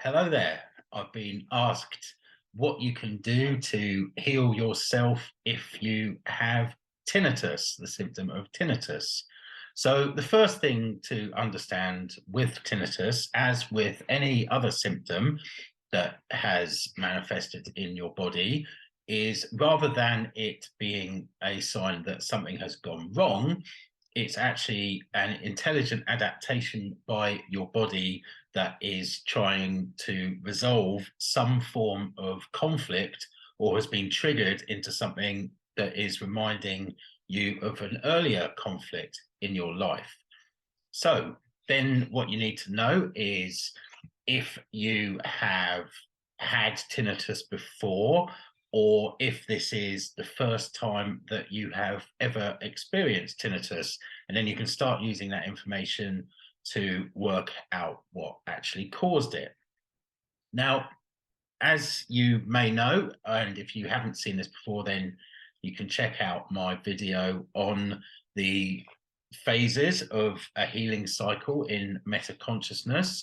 Hello there. I've been asked what you can do to heal yourself if you have tinnitus, the symptom of tinnitus. So, the first thing to understand with tinnitus, as with any other symptom that has manifested in your body, is rather than it being a sign that something has gone wrong, it's actually an intelligent adaptation by your body that is trying to resolve some form of conflict or has been triggered into something that is reminding you of an earlier conflict in your life. So then what you need to know is if you have had tinnitus before, or if this is the first time that you have ever experienced tinnitus, and then you can start using that information to work out what actually caused it. Now, as you may know, and if you haven't seen this before, then you can check out my video on the phases of a healing cycle in metaconsciousness.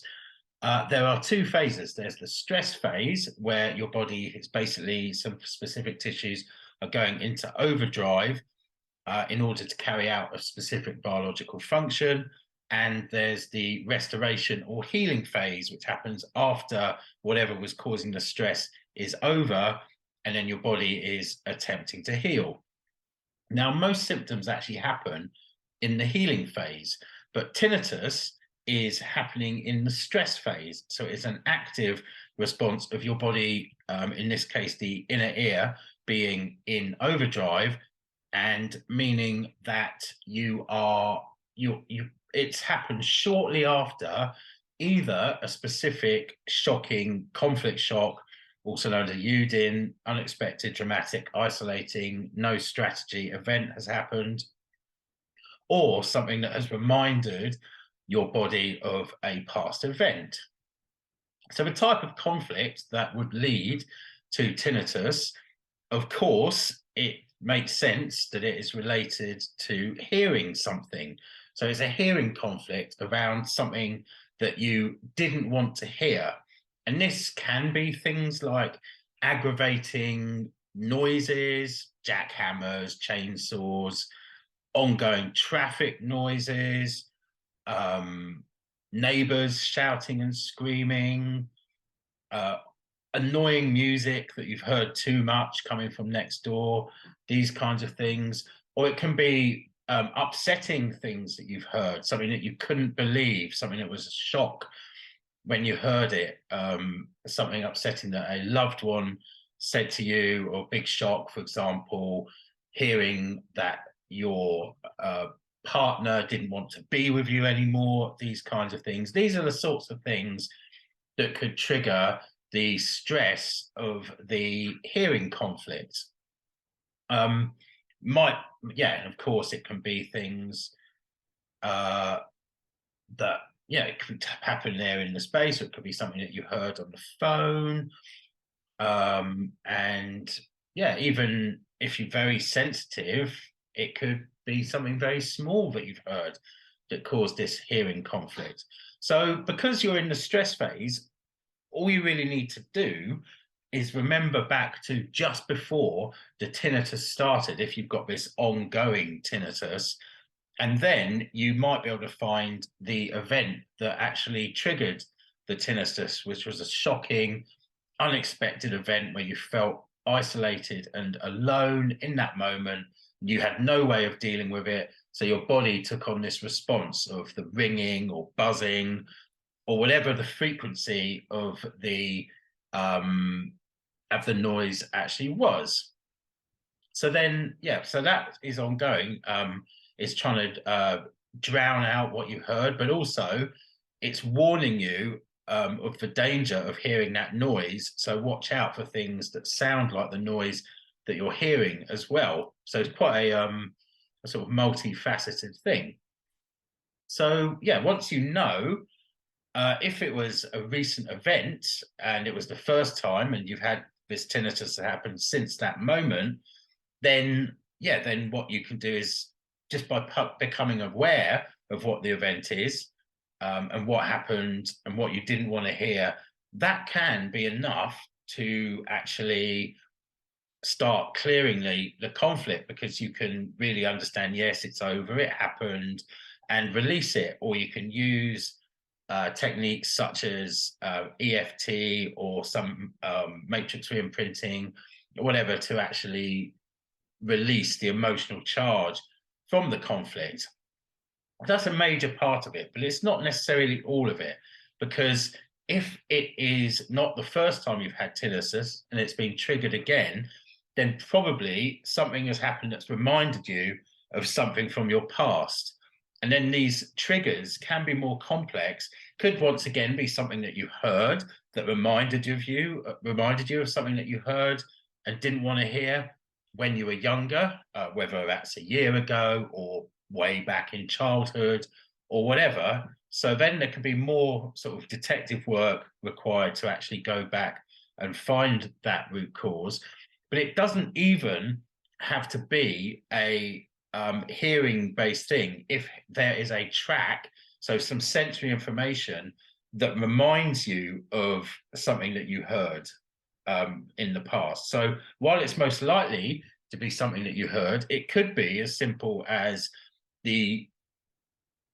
There are two phases. There's the stress phase, where your body is basically some specific tissues are going into overdrive in order to carry out a specific biological function. And there's the restoration or healing phase, which happens after whatever was causing the stress is over, and then your body is attempting to heal. Now, most symptoms actually happen in the healing phase, but tinnitus is happening in the stress phase. So it's an active response of your body, in this case, the inner ear being in overdrive, and meaning that it's happened shortly after either a specific shocking conflict shock, also known as a UDIN, unexpected, dramatic, isolating, no strategy event has happened, or something that has reminded your body of a past event. So the type of conflict that would lead to tinnitus, of course, it makes sense that it is related to hearing something. So it's a hearing conflict around something that you didn't want to hear. And this can be things like aggravating noises, jackhammers, chainsaws, ongoing traffic noises, neighbors shouting and screaming, annoying music that you've heard too much coming from next door, these kinds of things. Or it can be upsetting things that you've heard, something that you couldn't believe, something that was a shock when you heard it, something upsetting that a loved one said to you, or big shock, for example, hearing that your partner didn't want to be with you anymore, these kinds of things. These are the sorts of things that could trigger the stress of the hearing conflict. And of course, it can be things that, it could happen there in the space, or it could be something that you heard on the phone. Even if you're very sensitive, it could be something very small that you've heard that caused this hearing conflict. So because you're in the stress phase, all you really need to do is remember back to just before the tinnitus started, if you've got this ongoing tinnitus, and then you might be able to find the event that actually triggered the tinnitus, which was a shocking, unexpected event where you felt isolated and alone in that moment. You had no way of dealing with it. So your body took on this response of the ringing or buzzing or whatever the frequency of the noise actually was. So then, so that is ongoing. It's trying to drown out what you heard, but also it's warning you of the danger of hearing that noise. So watch out for things that sound like the noise that you're hearing as well. So it's quite a sort of multifaceted thing. So once you know, if it was a recent event and it was the first time and you've had this tinnitus that happened since that moment, then what you can do is just by becoming aware of what the event is, and what happened and what you didn't want to hear, that can be enough to actually start clearing the conflict, because you can really understand, yes, it's over, it happened, and release it. Or you can use techniques such as EFT or some matrix reimprinting or whatever to actually release the emotional charge from the conflict. That's a major part of it, but it's not necessarily all of it, because if it is not the first time you've had tinnitus and it's been triggered again, then probably something has happened that's reminded you of something from your past. And then these triggers can be more complex, could once again be something that you heard that reminded you of something that you heard and didn't want to hear when you were younger, whether that's a year ago or way back in childhood or whatever. So then there can be more sort of detective work required to actually go back and find that root cause. But it doesn't even have to be a hearing based thing. If there is a track, so some sensory information that reminds you of something that you heard in the past. So while it's most likely to be something that you heard, it could be as simple as the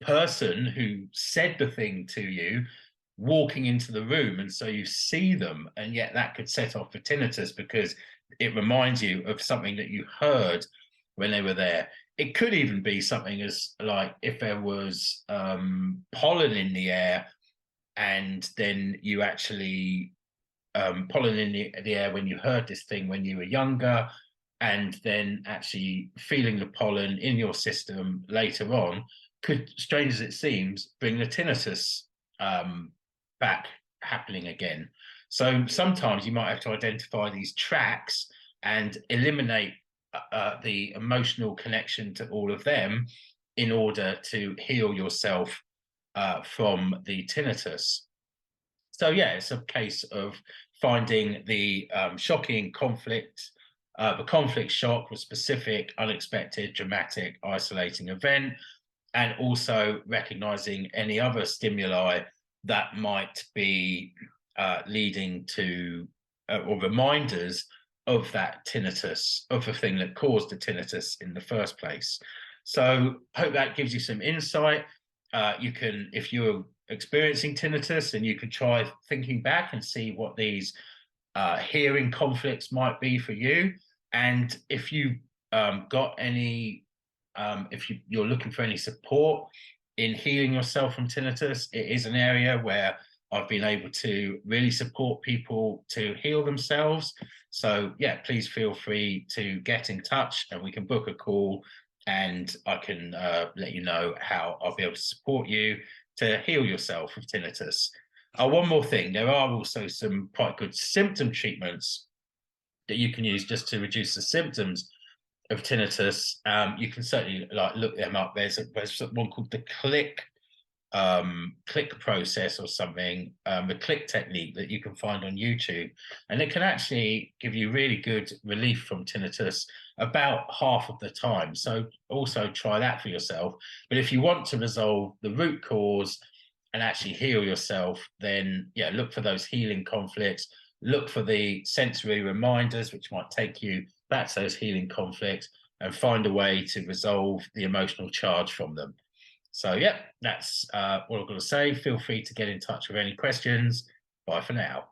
person who said the thing to you walking into the room, and so you see them, and yet that could set off the tinnitus because it reminds you of something that you heard when they were there. It could even be something as like if there was pollen in the air, and then you actually pollen in the air when you heard this thing when you were younger, and then actually feeling the pollen in your system later on could, strange as it seems, bring the tinnitus back happening again. So sometimes you might have to identify these tracks and eliminate the emotional connection to all of them in order to heal yourself from the tinnitus. So yeah, it's a case of finding the shocking conflict, the conflict shock was specific, unexpected, dramatic, isolating event, and also recognizing any other stimuli that might be leading to or reminders of that tinnitus, of the thing that caused the tinnitus in the first place. So hope that gives you some insight. You can, if you're experiencing tinnitus, and you can try thinking back and see what these hearing conflicts might be for you. And if you got any, if you're looking for any support in healing yourself from tinnitus, it is an area where I've been able to really support people to heal themselves. So yeah, please feel free to get in touch and we can book a call, and I can let you know how I'll be able to support you to heal yourself of tinnitus. One more thing, there are also some quite good symptom treatments that you can use just to reduce the symptoms of tinnitus. You can certainly look them up. There's one called the click process or something, the click technique that you can find on YouTube, and it can actually give you really good relief from tinnitus about half of the time. So also try that for yourself. But if you want to resolve the root cause and actually heal yourself, then yeah, look for those healing conflicts, look for the sensory reminders which might take you back to those healing conflicts, and find a way to resolve the emotional charge from them. So yeah, that's what I've got to say. Feel free to get in touch with any questions. Bye for now.